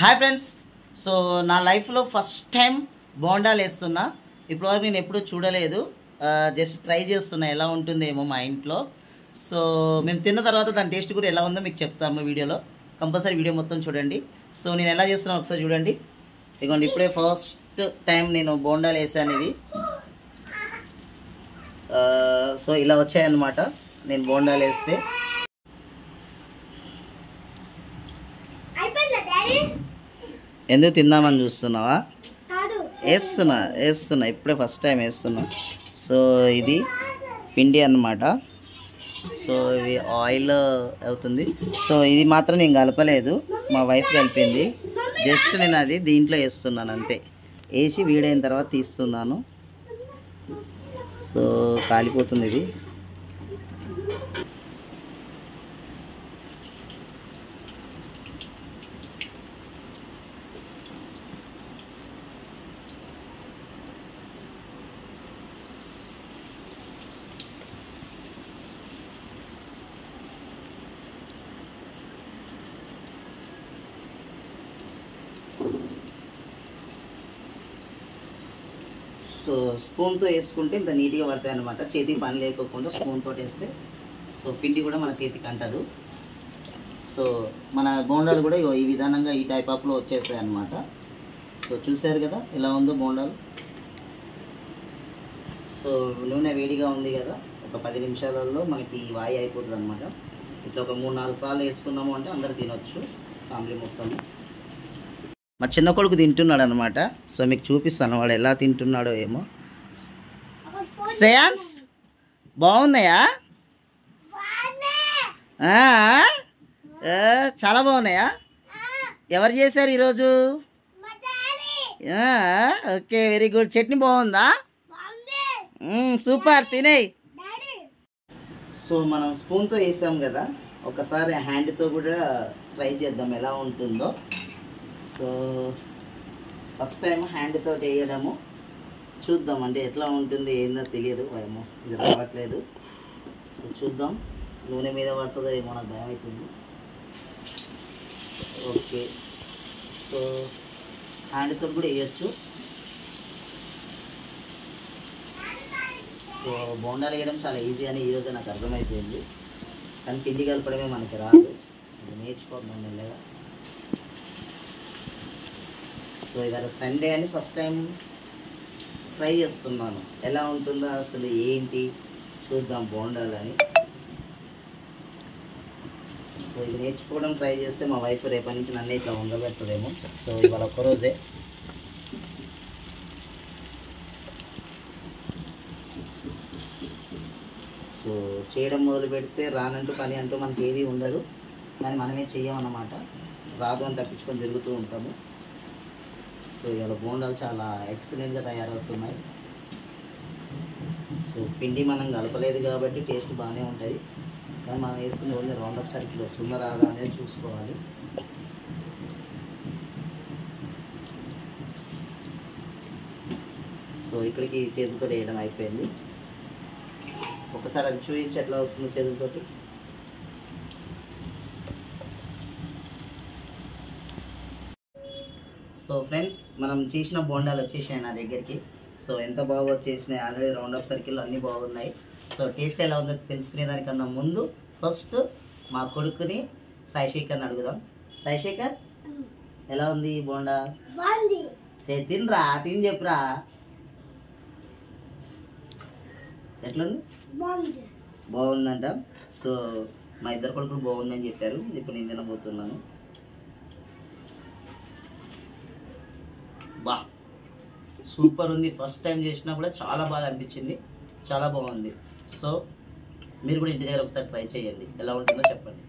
Hi friends. So నా లైఫ్లో first time బోండాలు వేస్తున్నా. ఇప్పటివరకు నేను ఎప్పుడూ చూడలేదు. జస్ట్ ట్రై చేస్తున్నా ఎలా ఉంటుందేమో మా ఇంట్లో. సో మేము తిన్న తర్వాత దాని టేస్ట్ కూడా ఎలా ఉందో మీకు చెప్తాము వీడియోలో. కంపల్సరీ వీడియో మొత్తం చూడండి. సో నేను ఎలా చేస్తున్నా ఒకసారి చూడండి. ఇదిగోండి, ఇప్పుడే ఫస్ట్ టైం నేను బోండాలు వేసాను ఇవి. సో ఇలా వచ్చాయన్నమాట నేను బోండాలు వేస్తే. ఎందుకు తిందామని చూస్తున్నావా? వేస్తున్నా ఇప్పుడే ఫస్ట్ టైం వేస్తున్నా. సో ఇది పిండి అన్నమాట. సో ఇవి ఆయిల్ అవుతుంది. సో ఇది మాత్రం నేను కలపలేదు, మా వైఫ్ కలిపింది. జస్ట్ నేను అది దీంట్లో వేస్తున్నాను అంతే. వేసి వీడైన తర్వాత తీస్తున్నాను. సో కాలిపోతుంది ఇది. సో స్పూన్తో వేసుకుంటే ఇంత నీట్గా పడతాయి అన్నమాట. చేతికి పని లేకోకుండా స్పూన్తో వేస్తే సో పిండి కూడా మన చేతికి అంటదు. సో మన బోండాలు కూడా ఈ విధానంగా ఈ టైప్ ఆఫ్లో వచ్చేస్తాయి అన్నమాట. సో చూసారు కదా ఎలా ఉందో బోండాలు. సో నూనె వేడిగా ఉంది కదా, ఒక 10 నిమిషాలలో మనకి వాయి అయిపోతుంది అనమాట. ఇట్లా ఒక 3-4 సార్లు వేసుకున్నాము అంటే అందరు తినొచ్చు, ఫ్యామిలీ మొత్తం. మా చిన్న కొడుకు తింటున్నాడు అనమాట. సో మీకు చూపిస్తాను వాడు ఎలా తింటున్నాడో ఏమో. శ్రేయాన్స్ బాగున్నాయా? చాలా బాగున్నాయా? ఎవరు చేశారు ఈరోజు? Okay, very good. చట్నీ బాగుందా? సూపర్, తినేయి. సో మనం స్పూన్తో వేసాం కదా, ఒకసారి హ్యాండ్తో కూడా ట్రై చేద్దాం ఎలా ఉంటుందో. సో ఫస్ట్ టైం హ్యాండ్తో వేయడము, చూద్దాం అంటే ఎట్లా ఉంటుంది ఏందో తెలియదు. ఏమో ఇది రావట్లేదు. సో చూద్దాం, నూనె మీద పడుతుందో ఏమో, నాకు భయం అవుతుంది. ఓకే, సో హ్యాండ్తో కూడా వేయచ్చు. సో బోండాలు వేయడం చాలా ఈజీ అని ఈరోజు నాకు అర్థమైపోయింది. కానీ పిండి కలపడమే మనకి రాదు, నేర్చుకోవడం మెల్లగా. సో ఇవాళ సండే అని ఫస్ట్ టైం ట్రై చేస్తున్నాను, ఎలా ఉంటుందో అసలు ఏంటి చూద్దాం బోండాలని. సో ఇది నేర్చుకోవడం ట్రై చేస్తే మా వైఫ్ రేపటి నుంచి నన్ను ఇట్లా ఉండబెట్టదేమో. సో ఇవాళ ఒక్కరోజే. సో చేయడం మొదలు పెడితే రానంటూ పని అంటూ మనకి ఏది ఉండదు, కానీ మనమే చెయ్యమన్నమాట. రాదు అని తప్పించుకొని తిరుగుతూ ఉంటాము. సో ఇవాళ బోండాలు చాలా ఎక్సలెంట్గా తయారవుతున్నాయి. సో పిండి మనం కలపలేదు కాబట్టి టేస్ట్ బాగానే ఉంటుంది, కానీ మనం వేస్తుంది ఓన్లీ రౌండప్ సర్కిల్ వస్తుందా రాదా అనేది చూసుకోవాలి. సో ఇక్కడికి చేతులతో వేయడం అయిపోయింది. ఒకసారి అది చూపించి ఎట్లా వస్తుందో చేతులతోటి. సో ఫ్రెండ్స్, మనం చేసిన బోండాలు వచ్చేసాయి నా దగ్గరికి. సో ఎంత బాగా వచ్చేసినాయి, ఆల్రెడీ రౌండప్ సర్కిల్ అన్నీ బాగున్నాయి. సో టేస్ట్ ఎలా ఉందో తెలుసుకునేదానికన్నా ముందు ఫస్ట్ మా కొడుకుని సాయిశేఖర్ని అడుగుదాం. సాయిశేఖర్, ఎలా ఉంది బోండా? తినరా, తిని చెప్పురా ఎట్లుంది? బాగుందంట. సో మా ఇద్దరు కొడుకులు బాగుందని చెప్పారు. ఇప్పుడు నేను తినబోతున్నాను. బా సూపర్ ఉంది. ఫస్ట్ టైం చేసినా కూడా చాలా బాగా అనిపించింది, చాలా బాగుంది. సో మీరు కూడా ఇంటి దగ్గర ఒకసారి ట్రై చేయండి, ఎలా ఉంటుందో చెప్పండి.